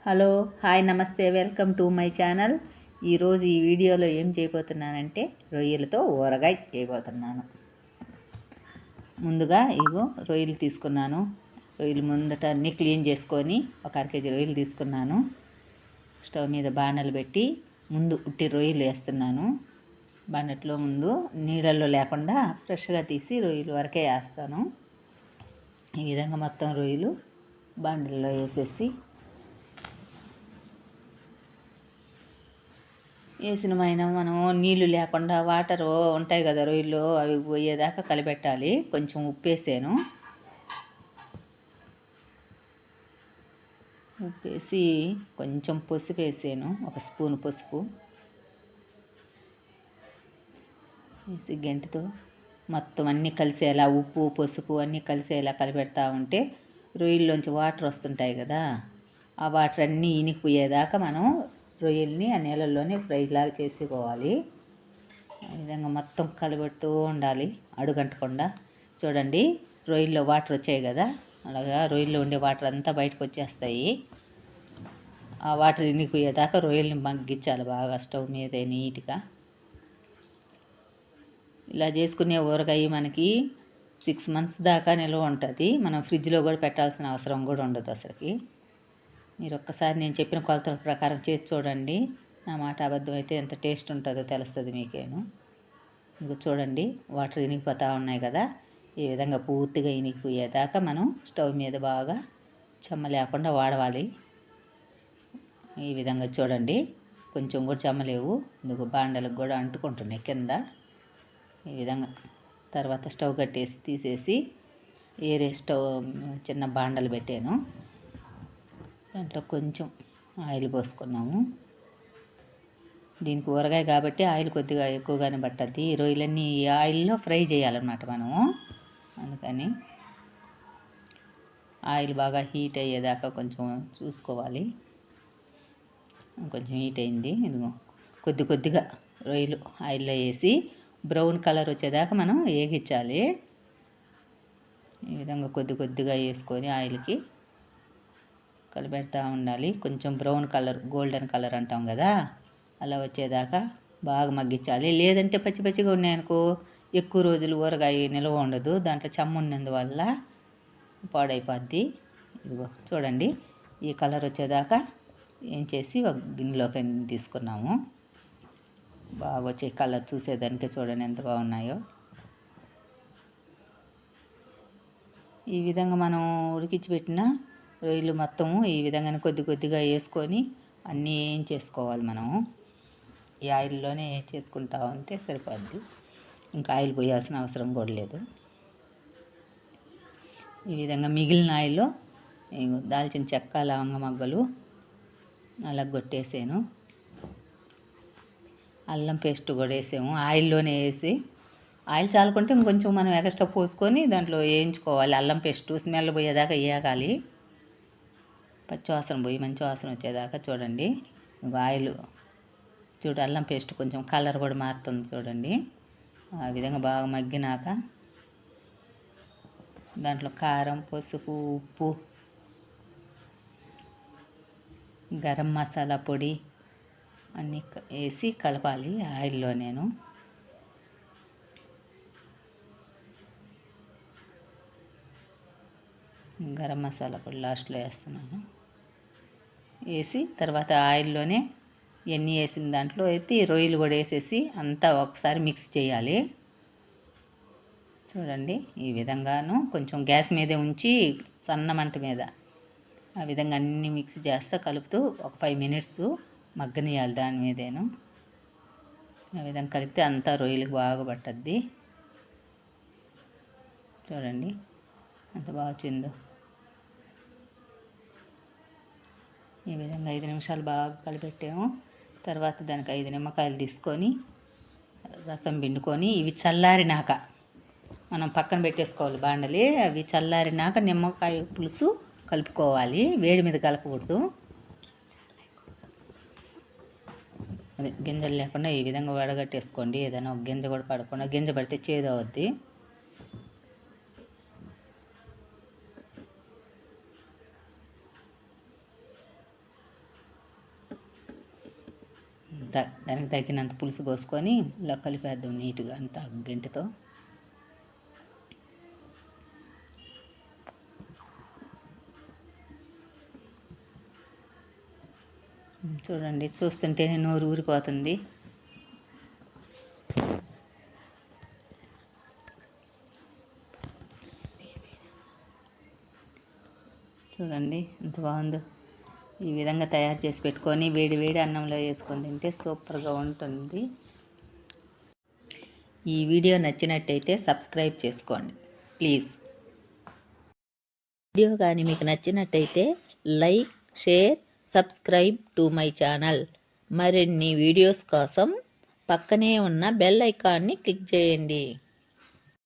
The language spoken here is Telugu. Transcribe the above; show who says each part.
Speaker 1: హలో హాయ్ నమస్తే వెల్కమ్ టు మై ఛానల్. ఈరోజు ఈ వీడియోలో ఏం చేయబోతున్నానంటే రొయ్యలతో ఊరగాయ చేయబోతున్నాను. ముందుగా ఇగో రొయ్యలు తీసుకున్నాను. రొయ్యలు ముందట అన్నీ క్లీన్ చేసుకొని ఒక అరకేజీ రొయ్యలు తీసుకున్నాను. స్టవ్ మీద బాణలు పెట్టి ముందు ఉట్టి రొయ్యలు వేస్తున్నాను. బాణట్లో ముందు నీళ్ళల్లో లేకుండా ఫ్రెష్గా తీసి రొయ్యలు వరకే వేస్తాను. ఈ విధంగా మొత్తం రొయ్యలు బాండల్లో వేసినమైన మనం నీళ్ళు లేకుండా వాటర్ ఉంటాయి కదా రొయ్యలు, అవి పోయేదాకా కలిపెట్టాలి. కొంచెం ఉప్పు వేసాను. ఉప్పు వేసి కొంచెం పసుపు వేసాను, ఒక స్పూన్ పసుపు వేసి గంటితో మొత్తం అన్నీ కలిసేలా ఉప్పు పసుపు అన్నీ కలిసేలా కలిపెడతా ఉంటే రొయ్యల్లోంచి వాటర్ వస్తుంటాయి కదా, ఆ వాటర్ అన్నీ ఇనికిపోయేదాకా మనం రొయ్యల్ని ఆ నీళ్ళల్లోనే ఫ్రైలాగా చేసుకోవాలి. ఆ విధంగా మొత్తం కలబెడుతూ ఉండాలి అడుగంటకుండా. చూడండి రొయ్యల్లో వాటర్ వచ్చాయి కదా, అలాగా రొయ్యల్లో ఉండే వాటర్ అంతా బయటకు వచ్చేస్తాయి. ఆ వాటర్ ఇనికిపోయేదాకా రొయ్యల్ని మగ్గించాలి బాగా స్టవ్ మీదే నీట్గా. ఇలా చేసుకునే ఊరగాయ మనకి 6 months దాకా నిల్వ ఉంటుంది. మనం ఫ్రిడ్జ్లో కూడా పెట్టాల్సిన అవసరం కూడా ఉండదు అసలుకి. మీరు ఒక్కసారి నేను చెప్పిన కొలతల ప్రకారం చేసి చూడండి. నా మాట అబద్ధం అయితే ఎంత టేస్ట్ ఉంటుందో తెలుస్తుంది మీకేను. ఇంకా చూడండి వాటర్ ఇనికిపోతూ ఉన్నాయి కదా, ఈ విధంగా పూర్తిగా ఇనికిపోయేదాకా మనం స్టవ్ మీద బాగా చెమ్మ లేకుండా వాడవాలి. ఈ విధంగా చూడండి కొంచెం కూడా చెమ్మలేవు, ఇందుకు బాండలకు కూడా అంటుకుంటున్నాయి కింద. ఈ విధంగా తర్వాత స్టవ్ కట్టేసి తీసేసి వేరే స్టవ్ చిన్న బాండలు పెట్టాను. దాంట్లో కొంచెం ఆయిల్ పోసుకున్నాము. దీనికి ఊరగాయ కాబట్టి ఆయిల్ కొద్దిగా ఎక్కువగానే పట్టద్ది. ఈ రొయ్యలన్నీ ఈ ఆయిల్లో ఫ్రై చేయాలన్నమాట మనము. అందుకని ఆయిల్ బాగా హీట్ అయ్యేదాకా కొంచెం చూసుకోవాలి. కొంచెం హీట్ అయింది. ఇదిగో కొద్దిగా రొయ్యలు ఆయిల్లో వేసి బ్రౌన్ కలర్ వచ్చేదాకా మనం వేగించాలి. ఈ విధంగా కొద్దిగా వేసుకొని ఆయిల్కి కలిపెడతా ఉండాలి. కొంచెం బ్రౌన్ కలర్, గోల్డెన్ కలర్ అంటాం కదా, అలా వచ్చేదాకా బాగా మగ్గించాలి. లేదంటే పచ్చిగా ఉన్నాయనుకో ఎక్కువ రోజులు ఊరగాయ నిల్వ ఉండదు, దాంట్లో చెమ్మ ఉన్నందువల్ల పాడైపోద్ది. ఇదిగో చూడండి ఈ కలర్ వచ్చేదాకా ఏం చేసి ఒక గిన్నెలోకి తీసుకున్నాము. బాగా వచ్చే కలర్ చూసేదానికి చూడండి ఎంత బాగున్నాయో. ఈ విధంగా మనం ఉడికించి పెట్టిన రొయ్యలు మొత్తము ఈ విధంగానే కొద్దిగా వేసుకొని అన్నీ ఏం చేసుకోవాలి. మనము ఈ ఆయిల్లోనే చేసుకుంటా ఉంటే సరిపోద్ది, ఇంకా ఆయిల్ పోయాల్సిన అవసరం కూడా లేదు. ఈ విధంగా మిగిలిన ఆయిల్లో దాల్చిన చెక్క, లవంగ మొగ్గలు అలా కొట్టేసాను. అల్లం పేస్ట్ కూడా వేసాము ఆయిల్లోనే వేసి. ఆయిల్ చాలుకుంటే ఇంకొంచెం మనం ఎక్స్ట్రా పోసుకొని దాంట్లో వేయించుకోవాలి. అల్లం పేస్ట్ స్మెల్ పోయేదాకా వేయాలి, పచ్చి వాసన పోయి మంచి వాసన వచ్చేదాకా. చూడండి ఆయిల్ చూడు, అల్లం పేస్ట్ కొంచెం కలర్ కూడా మారుతుంది చూడండి. ఆ విధంగా బాగా మగ్గినాక దాంట్లో కారం, పసుపు, ఉప్పు, గరం మసాలా పొడి అన్నీ వేసి కలపాలి ఆయిల్లో. నేను గరం మసాలా పొడి లాస్ట్లో వేస్తున్నాను. వేసి తర్వాత ఆయిల్లోనే ఎన్ని వేసిన దాంట్లో అయితే రొయ్యలు కూడా వేసేసి అంతా ఒకసారి మిక్స్ చేయాలి. చూడండి ఈ విధంగాను కొంచెం గ్యాస్ మీదే ఉంచి సన్న మంట మీద ఆ విధంగా అన్నీ మిక్స్ చేస్తా కలుపుతూ ఒక 5 minutes మగ్గనియాలి దాని మీదేను. ఆ విధంగా కలిపితే అంతా రొయ్యలకు బాగా పట్టద్ది. చూడండి ఎంత బాగా వచ్చిందో. ఈ విధంగా 5 నిమిషాలు బాగా కలిపెట్టాము. తర్వాత దానికి 5 నిమ్మకాయలు తీసుకొని రసం పిండుకొని ఇవి చల్లారినాక మనం పక్కన పెట్టేసుకోవాలి బాండలి. అవి చల్లారినాక నిమ్మకాయ పులుసు కలుపుకోవాలి, వేడి మీద కలపకూడదు. అదే గింజలు లేకుండా ఈ విధంగా వడగట్టేసుకోండి. ఏదైనా ఒక గింజ కూడా పడకుండా, గింజ పడితే చేదు అవుద్ది. దానికి తగినంత పులుసు పోసుకొని ఇలా కలిపేద్దాం నీట్గా అంతా గంటతో. చూడండి, చూస్తుంటేనే నోరు ఊరిపోతుంది. చూడండి ఎంత బాగుందో. ఈ విధంగా తయారు చేసి పెట్టుకొని వేడి వేడి అన్నంలో వేసుకొని తింటే సూపర్గా ఉంటుంది. ఈ వీడియో నచ్చినట్టయితే సబ్స్క్రైబ్ చేసుకోండి ప్లీజ్. వీడియో కానీ మీకు నచ్చినట్టయితే like, share, subscribe to my channel. మరిన్ని వీడియోస్ కోసం పక్కనే ఉన్న బెల్ ఐకాన్ని క్లిక్ చేయండి.